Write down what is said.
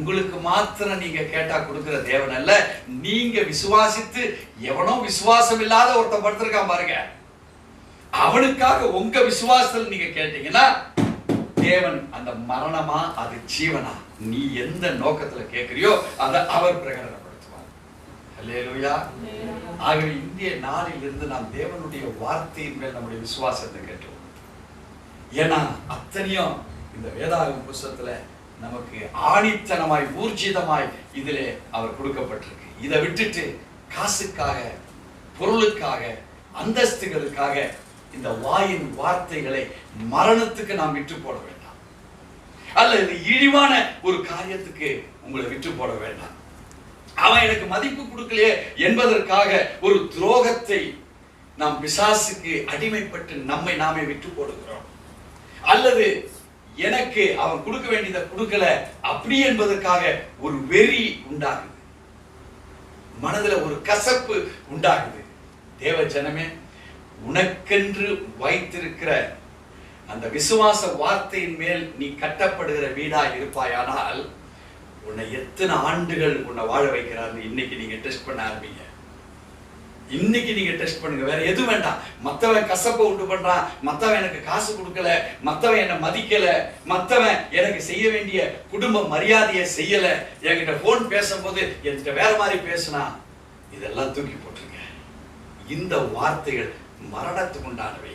உங்களுக்கு மாத்திரம் நீங்க கேட்டா கொடுக்கிற தேவன் அல்ல. நீங்க விசுவாசித்து எவனோ விசுவாசம் இல்லாத ஒருத்தன் படுத்திருக்கான் பாருங்க, அவனுக்காக உங்க விசுவாசத்தில் நீங்க கேட்டீங்கன்னா தேவன் அந்த மரணமா அது ஜீவனா நீ எந்த நோக்கத்துல கேட்கிறியோ அதை அவர் பிரகடனப்படுத்துவார். அல்லேலூயா. ஆகவே இந்திய நாளில் இருந்து நாம் தேவனுடைய வார்த்தையின் மேல் நம்முடைய விசுவாசத்தை கேட்டோம். ஏன்னா அத்தனையும் இந்த வேதாகம புஸ்தகத்துல நமக்கு ஆணித்தனமாய் ஊர்ஜிதமாய் இதிலே அவர் கொடுக்கப்பட்டிருக்கு. இதை விட்டுட்டு காசுக்காக, பொருளுக்காக, அந்தஸ்துகளுக்காக இந்த வாயின் வார்த்தைகளை மரணத்துக்கு நாம் விட்டு போட வேண்டாம், அல்லது இழிவான ஒரு காரியத்துக்கு உங்களை விட்டு போட வேண்டாம். அவன் எனக்கு மதிப்பு கொடுக்கலையே என்பதற்காக ஒரு துரோகத்தை நாம் பிசாசுக்கு அடிமைப்பட்டு நம்மை நாமே விட்டு போடுகிறோம். அல்லது எனக்கு அவன் கொடுக்க வேண்டியதை கொடுக்கல அப்படி என்பதற்காக ஒரு வெறி உண்டாகுது, மனதில் ஒரு கசப்பு உண்டாகுது. தேவ ஜனமே, உனக்கென்று வைத்திருக்கிற அந்த விசுவாச வார்த்தையின் மேல் நீ கட்டப்படுகிற வீடா இருப்பாயானால் உன்னை எத்தனை ஆண்டுகள் உன்னை வாழ வைக்கிறாரு இன்னைக்கு நீங்க டெஸ்ட் பண்ண ஆரம்பிங்க. இன்னைக்கு நீங்க டெஸ்ட் பண்ணுங்க, வேற எதுவும் வேண்டாம். மத்தவன் கசப்பை உண்டு பண்றான், மத்தவன் எனக்கு காசு கொடுக்கல, மத்தவன் என்னை மதிக்கல, மத்தவன் எனக்கு செய்ய வேண்டிய குடும்ப மரியாதையை செய்யல, என்கிட்ட போன் பேசும்போது என்கிட்ட வேற மாதிரி பேசுனா, இதெல்லாம் தூக்கி போட்டுருங்க. இந்த வார்த்தைகள் மரணத்துக்கு உண்டானவை.